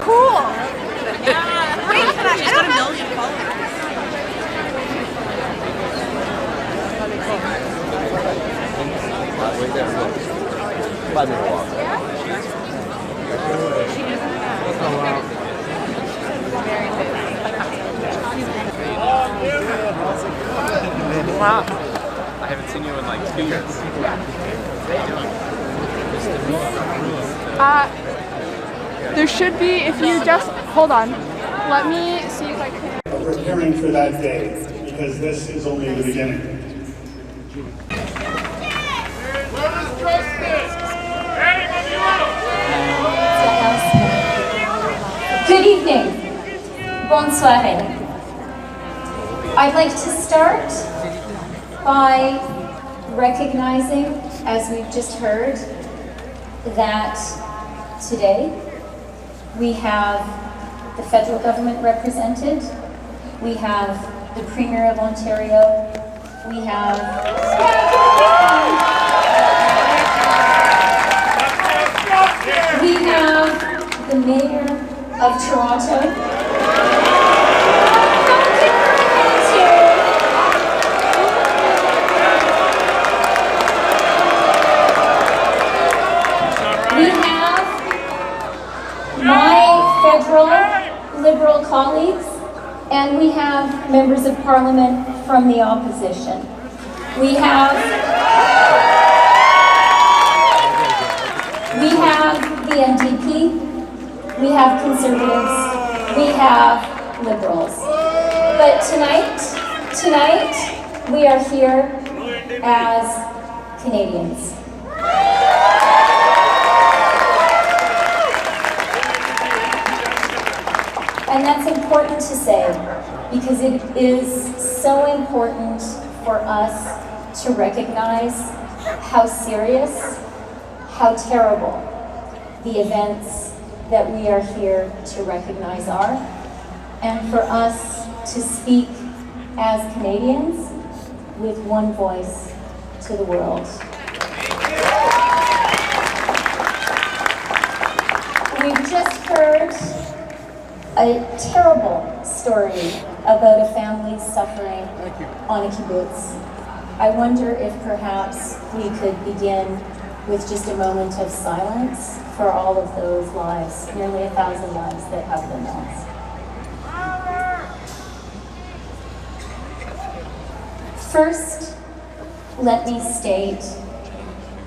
Cool. Yeah. Wait, she's got 1 million followers. Wait there. 5-minute walk. Wow. I haven't seen you in like 2 years. There should be, if you just, hold on. Let me see if I can. Preparing for that day, because this is only the beginning. Good evening. Bonsoir. I'd like to start by recognizing, as we've just heard, that today we have the federal government represented, we have the Premier of Ontario, we have the Mayor of Toronto. We have my federal Liberal colleagues, and we have members of Parliament from the opposition. We have the NDP, we have Conservatives, we have Liberals. But tonight, we are here as Canadians. And that's important to say, because it is so important for us to recognize how serious, how terrible the events that we are here to recognize are, and for us to speak as Canadians with one voice to the world. We've just heard a terrible story about a family suffering on a kibbutz. I wonder if perhaps we could begin with just a moment of silence for all of those lives, nearly 1,000 lives that have been lost. First, let me state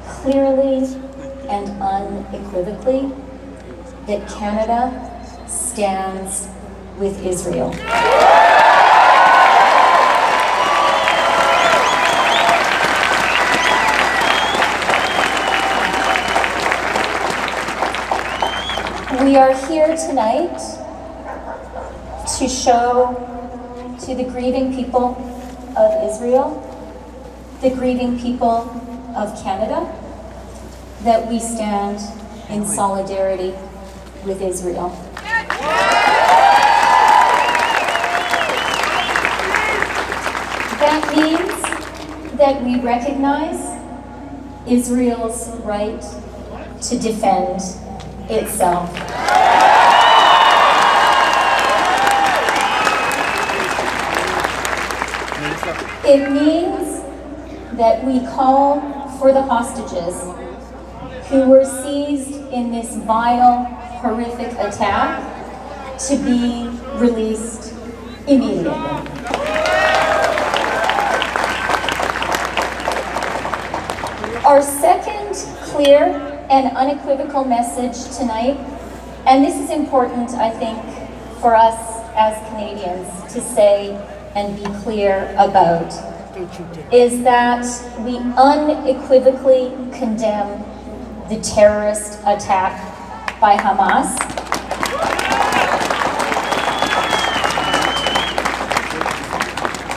clearly and unequivocally that Canada stands with Israel. We are here tonight to show to the grieving people of Israel, the grieving people of Canada, that we stand in solidarity with Israel. That means that we recognize Israel's right to defend itself. It means that we call for the hostages who were seized in this vile, horrific attack to be released immediately. Our second clear and unequivocal message tonight, and this is important, I think, for us as Canadians to say and be clear about, is that we unequivocally condemn the terrorist attack by Hamas.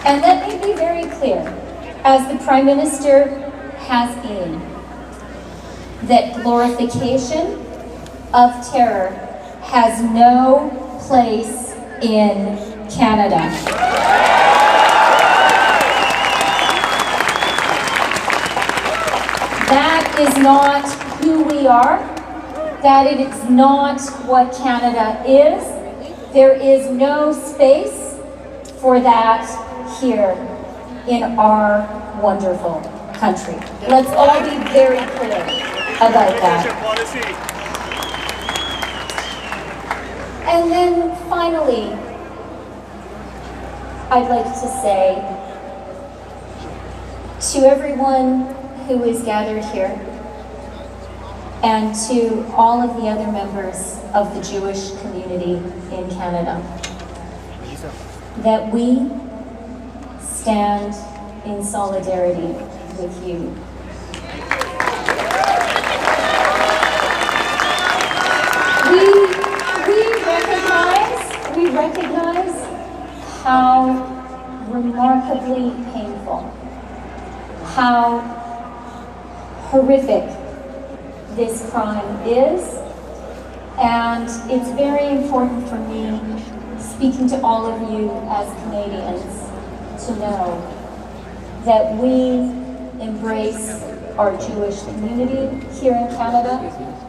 And let me be very clear, as the Prime Minister has been, that glorification of terror has no place in Canada. That is not who we are. that it is not what Canada is. There is no space for that here in our wonderful country. Let's all be very clear about that. And then finally, I'd like to say to everyone who is gathered here and to all of the other members of the Jewish community in Canada, that we stand in solidarity with you. We recognize how remarkably painful, how horrific this crime is, and it's very important for me, speaking to all of you as Canadians, to know that we embrace our Jewish community here in Canada,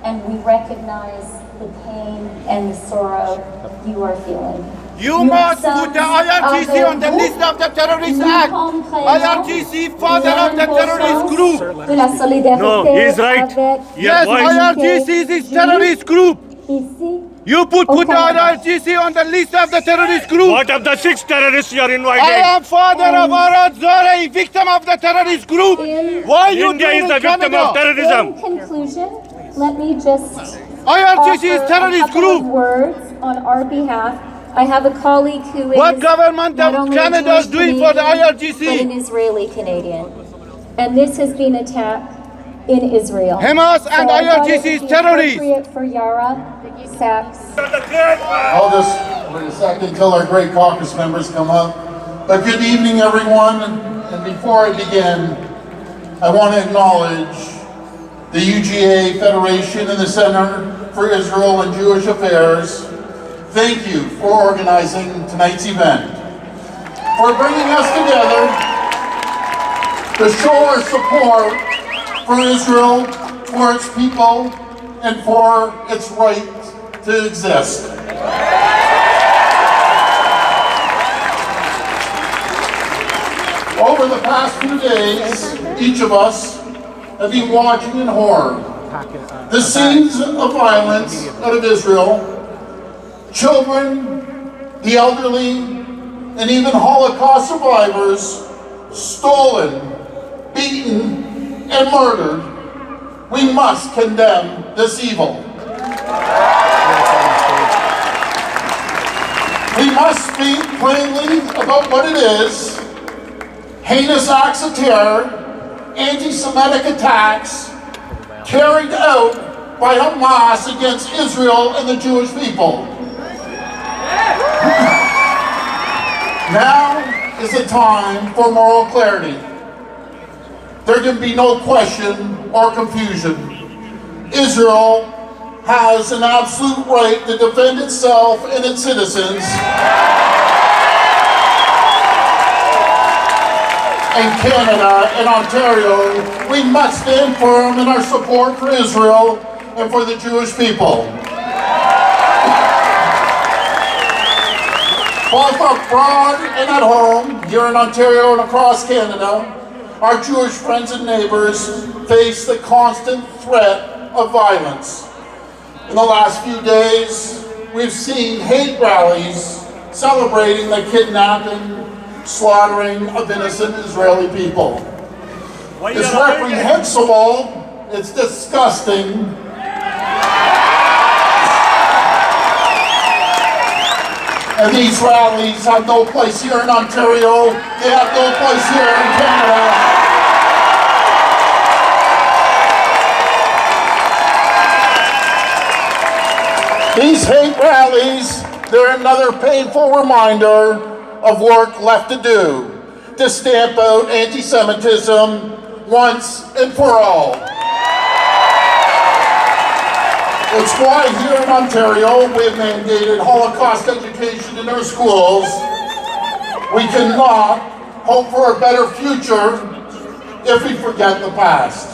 and we recognize the pain and the sorrow you are feeling. You must put the IRGC on the list of the terrorist act. IRGC, father of the terrorist group. No, he's right. Yes, IRGC is a terrorist group. You put the IRGC on the list of the terrorist group. What of the 6 terrorists you are invited? I am father of Arad Zare, victim of the terrorist group. Why you India is the victim of terrorism. In conclusion, let me just IRGC is terrorist group. Words on our behalf. I have a colleague who is what government of Canada is doing for the IRGC? But an Israeli Canadian, and this has been attacked in Israel. Hamas and IRGC is terrorists. For Yara Sachs. I'll just wait a second until our great caucus members come up. But good evening, everyone. And before I begin, I want to acknowledge the UGA Federation and the Center for Israel and Jewish Affairs. Thank you for organizing tonight's event, for bringing us together to show our support for Israel, for its people, and for its right to exist. Over the past few days, each of us have been watching in horror the scenes of violence out of Israel. Children, the elderly, and even Holocaust survivors stolen, beaten, and murdered. We must condemn this evil. We must speak plainly about what it is: heinous acts of terror, anti-Semitic attacks carried out by Hamas against Israel and the Jewish people. Now is the time for moral clarity. There can be no question or confusion. Israel has an absolute right to defend itself and its citizens. In Canada and Ontario, we must stand firm in our support for Israel and for the Jewish people. Both abroad and at home, here in Ontario and across Canada, our Jewish friends and neighbors face the constant threat of violence. In the last few days, we've seen hate rallies celebrating the kidnapping, slaughtering of innocent Israeli people. It's reprehensible, it's disgusting, and these rallies have no place here in Ontario, they have no place here in Canada. These hate rallies, they're another painful reminder of work left to do to stamp out anti-Semitism once and for all. It's why here in Ontario we have mandated Holocaust education in our schools. We cannot hope for a better future if we forget the past.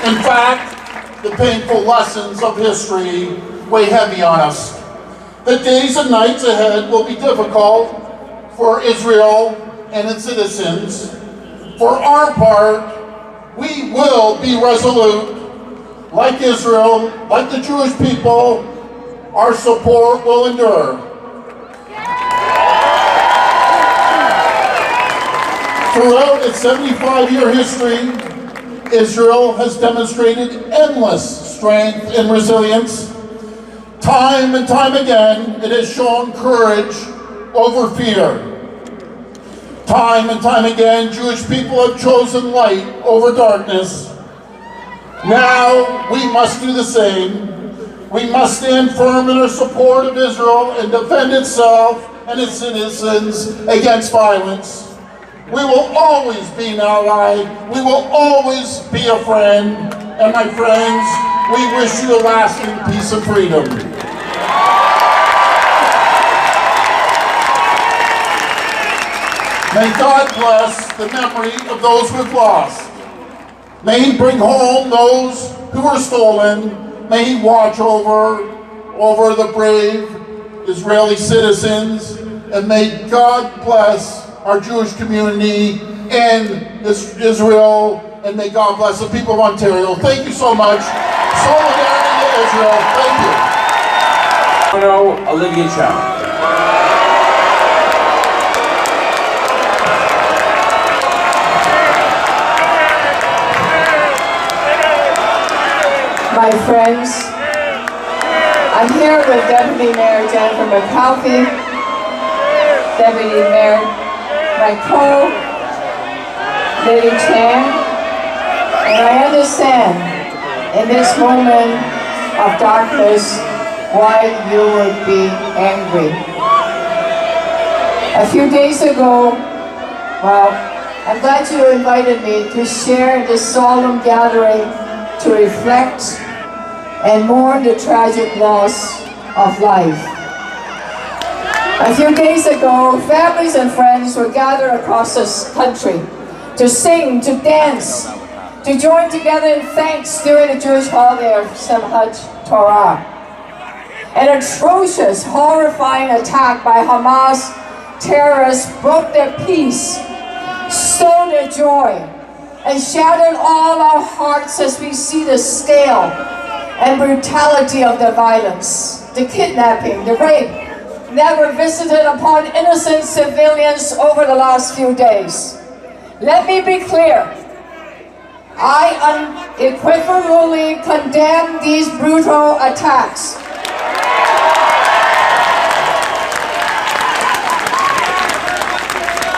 In fact, the painful lessons of history weigh heavy on us. The days and nights ahead will be difficult for Israel and its citizens. For our part, we will be resolute. Like Israel, like the Jewish people, our support will endure. Throughout its 75-year history, Israel has demonstrated endless strength and resilience. Time and time again, it has shown courage over fear. Time and time again, Jewish people have chosen light over darkness. Now, we must do the same. We must stand firm in our support of Israel and defend itself and its citizens against violence. We will always be an ally. We will always be a friend. And my friends, we wish you a lasting peace and freedom. May God bless the memory of those we've lost. May He bring home those who were stolen. May He watch over the brave Israeli citizens. And may God bless our Jewish community and Israel. And may God bless the people of Ontario. Thank you so much. Solidarity to Israel. Thank you. Olivia Chow. My friends, I'm here with Deputy Mayor Jennifer McCalfy, Deputy Mayor Mike Cole, Lady Chan, and I understand in this moment of darkness why you would be angry. A few days ago, well, I'm glad you invited me to share this solemn gathering to reflect and mourn the tragic loss of life. A few days ago, families and friends were gathered across this country to sing, to dance, to join together in thanks during the Jewish holiday of Simchat Torah. An atrocious, horrifying attack by Hamas terrorists broke their peace, stole their joy, and shattered all our hearts as we see the scale and brutality of the violence, the kidnapping, the rape that were visited upon innocent civilians over the last few days. Let me be clear. I unequivocally condemn these brutal attacks.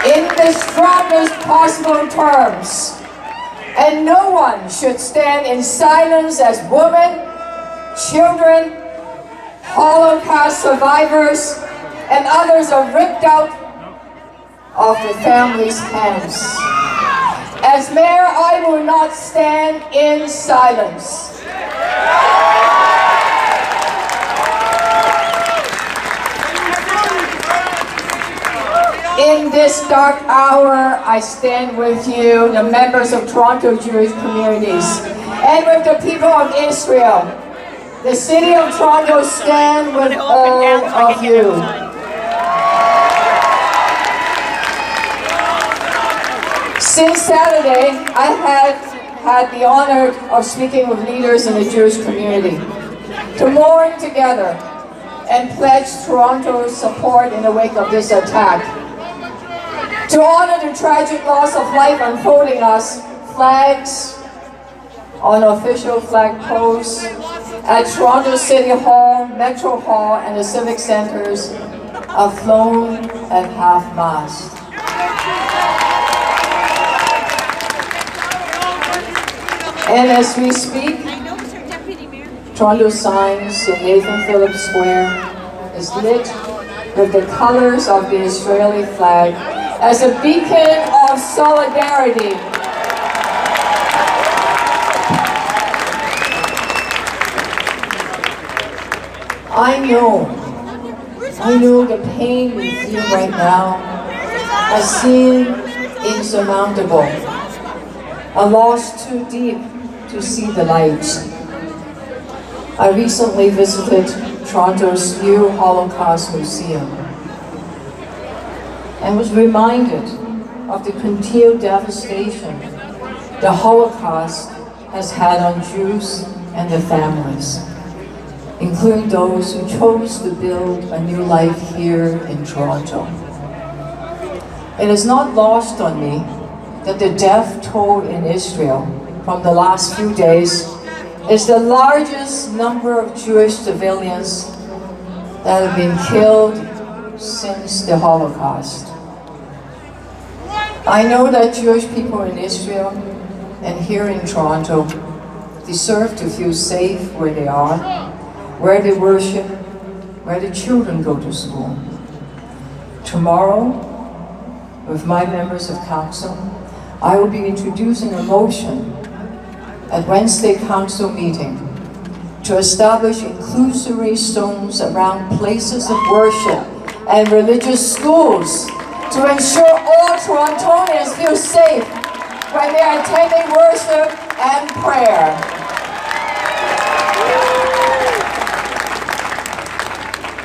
In the strongest possible terms. And no one should stand in silence as women, children, Holocaust survivors, and others are ripped out of the family's hands. As mayor, I will not stand in silence. In this dark hour, I stand with you, the members of Toronto Jewish communities, and with the people of Israel. The city of Toronto stands with all of you. Since Saturday, I have had the honor of speaking with leaders in the Jewish community to mourn together and pledge Toronto's support in the wake of this attack. To honor the tragic loss of life unfolding us, flags on official flag posts at Toronto City Hall, Metro Hall, and the civic centers are flown at half-mast. And as we speak, Toronto signs in Nathan Phillips Square is lit with the colors of the Israeli flag as a beacon of solidarity. I know the pain we feel right now has seemed insurmountable, a loss too deep to see the light. I recently visited Toronto's new Holocaust Museum and was reminded of the continued devastation the Holocaust has had on Jews and their families, including those who chose to build a new life here in Toronto. It is not lost on me that the death toll in Israel from the last few days is the largest number of Jewish civilians that have been killed since the Holocaust. I know that Jewish people in Israel and here in Toronto deserve to feel safe where they are, where they worship, where the children go to school. Tomorrow, with my members of council, I will be introducing a motion at Wednesday council meeting to establish inclusionary zones around places of worship and religious schools to ensure all Torontonians feel safe when they are attending worship and prayer.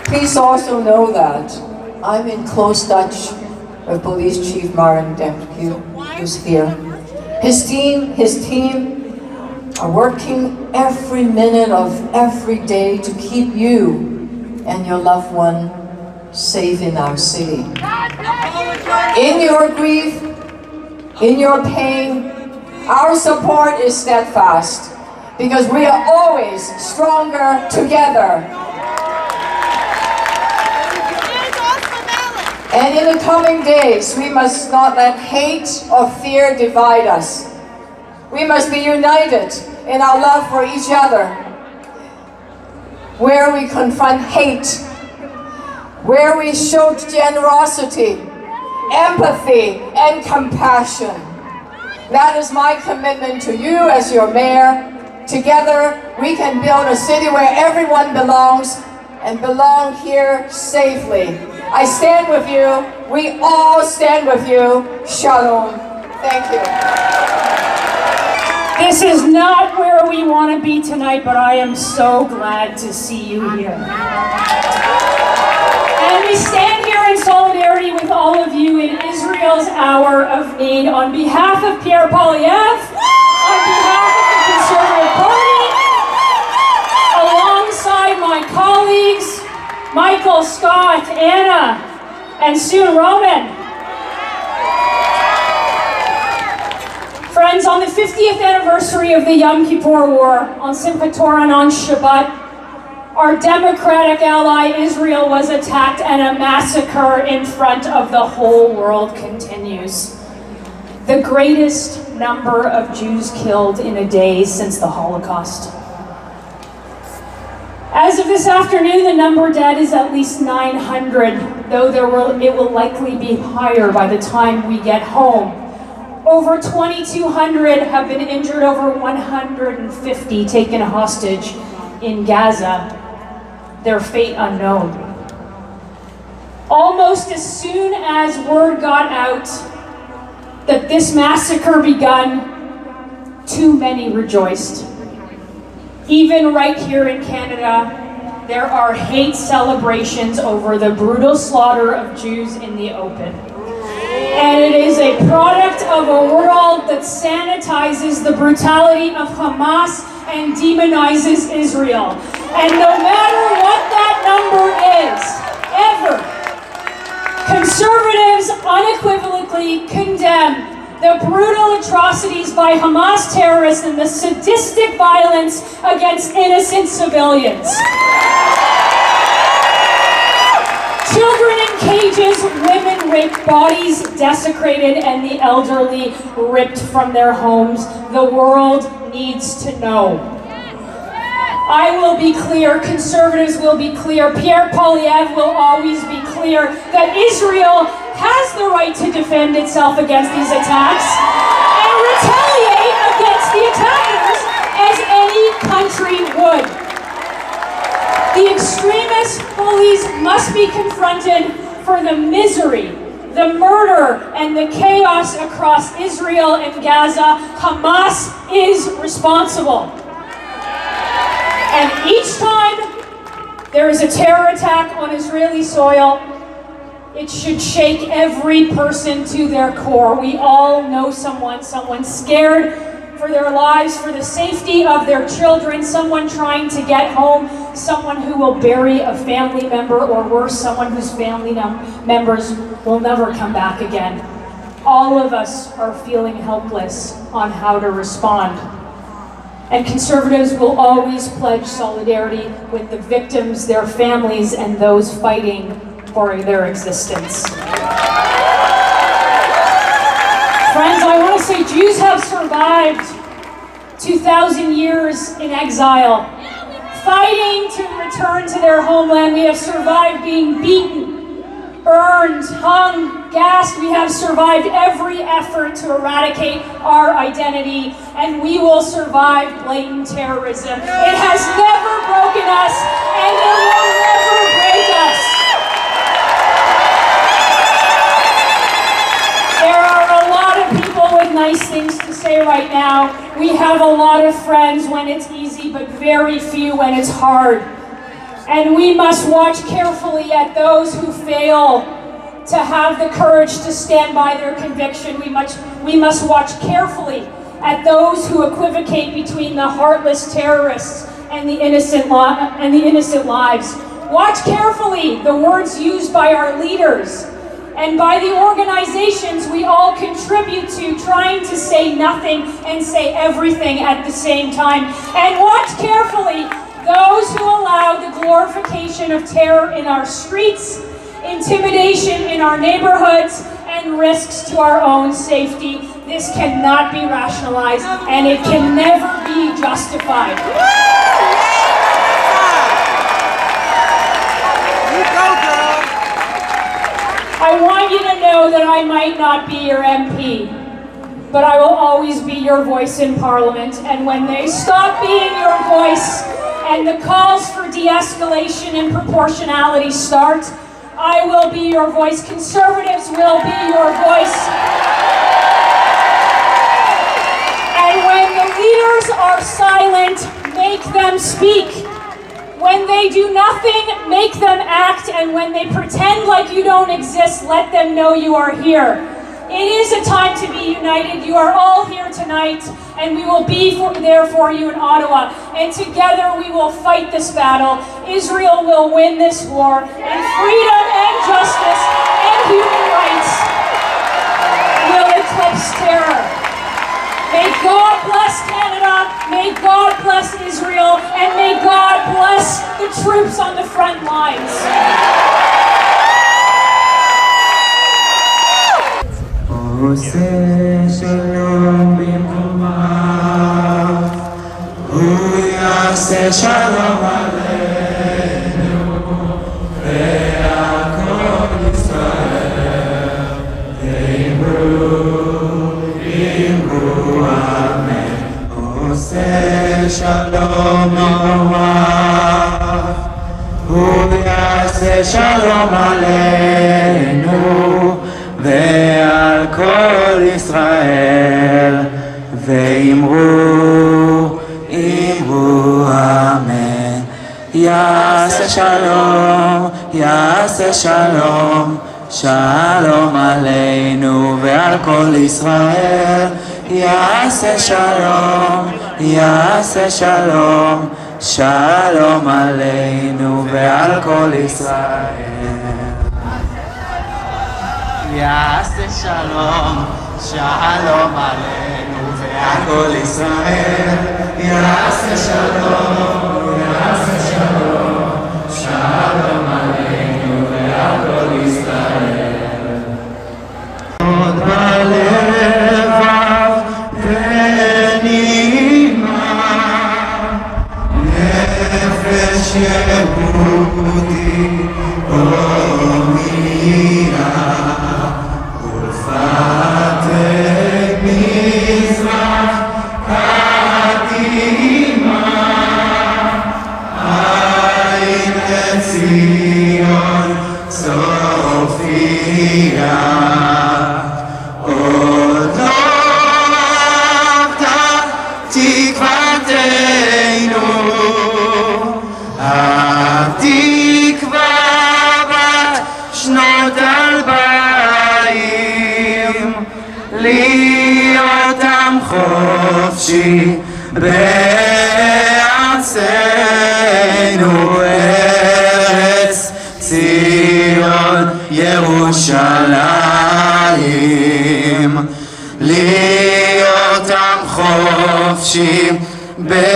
Please also know that I'm in close touch with Police Chief Marin Demke, who's here. His team are working every minute of every day to keep you and your loved one safe in our city. In your grief, in your pain, our support is steadfast because we are always stronger together. And in the coming days, we must not let hate or fear divide us. We must be united in our love for each other. Where we confront hate, where we show generosity, empathy, and compassion. That is my commitment to you as your mayor. Together, we can build a city where everyone belongs and belong here safely. I stand with you. We all stand with you. Shalom. Thank you. This is not where we want to be tonight, but I am so glad to see you here. And we stand here in solidarity with all of you in Israel's hour of need. On behalf of Pierre Poilievre, on behalf of the Conservative Party, alongside my colleagues, Michael, Scott, Anna, and soon Roman. Friends, on the 50th anniversary of the Yom Kippur War, on Simchat Torah and on Shabbat, our democratic ally Israel was attacked and a massacre in front of the whole world continues. The greatest number of Jews killed in a day since the Holocaust. As of this afternoon, the number dead is at least 900, though it will likely be higher by the time we get home. Over 2,200 have been injured, over 150 taken hostage in Gaza, their fate unknown. Almost as soon as word got out that this massacre begun, too many rejoiced. Even right here in Canada, there are hate celebrations over the brutal slaughter of Jews in the open. And it is a product of a world that sanitizes the brutality of Hamas and demonizes Israel. And no matter what that number is, ever, conservatives unequivocally condemn the brutal atrocities by Hamas terrorists and the sadistic violence against innocent civilians. Children in cages, women raped, bodies desecrated, and the elderly ripped from their homes. The world needs to know. I will be clear, conservatives will be clear, Pierre Poilievre will always be clear that Israel has the right to defend itself against these attacks and retaliate against the attackers as any country would. The extremist bullies must be confronted for the misery the murder and the chaos across Israel and Gaza, Hamas is responsible. And each time there is a terror attack on Israeli soil, it should shake every person to their core. We all know someone scared for their lives, for the safety of their children, someone trying to get home, someone who will bury a family member, or worse, someone whose family members will never come back again. All of us are feeling helpless on how to respond. And conservatives will always pledge solidarity with the victims, their families, and those fighting for their existence. Friends, I want to say Jews have survived 2,000 years in exile, fighting to return to their homeland. We have survived being beaten, burned, hung, gassed. We have survived every effort to eradicate our identity, and we will survive blatant terrorism. It has never broken us, and it will never break us. There are a lot of people with nice things to say right now. We have a lot of friends when it's easy, but very few when it's hard. And we must watch carefully at those who fail to have the courage to stand by their conviction. We must watch carefully at those who equivocate between the heartless terrorists and the innocent lives. Watch carefully the words used by our leaders and by the organizations we all contribute to, trying to say nothing and say everything at the same time. And watch carefully those who allow the glorification of terror in our streets, intimidation in our neighborhoods, and risks to our own safety. This cannot be rationalized, and it can never be justified. I want you to know that I might not be your MP, but I will always be your voice in Parliament, and when they stop being your voice and the calls for de-escalation and proportionality start, I will be your voice. Conservatives will be your voice. And when the leaders are silent, make them speak. When they do nothing, make them act. And when they pretend like you don't exist, let them know you are here. It is a time to be united. You are all here tonight, and we will be there for you in Ottawa. And together we will fight this battle. Israel will win this war, and freedom and justice and human rights will eclipse terror. May God bless Canada, may God bless Israel, and may God bless the troops on the front lines. Naase Shalom b'mkomav, Naase Shalom aleinu ve'al kol Yisrael, Imru amen. Naase Shalom b'mkomav, Naase Shalom aleinu ועל כל ישראל, ואמרו אמן. יעשה שלום, יעשה שלום, שלום עלינו ועל כל ישראל. יעשה שלום, יעשה שלום, שלום עלינו ועל כל ישראל. יעשה שלום, שלום עלינו ועל כל ישראל. יעשה שלום, יעשה שלום, שלום עלינו ועל כל ישראל. עוד בלבב ונעימה, נפש יהודי הומייה. ולפתק מזרח קדימה, עין לציון צופיה. חופשי בארצנו ארץ ציון ירושלים להיות עם חופשי בארצנו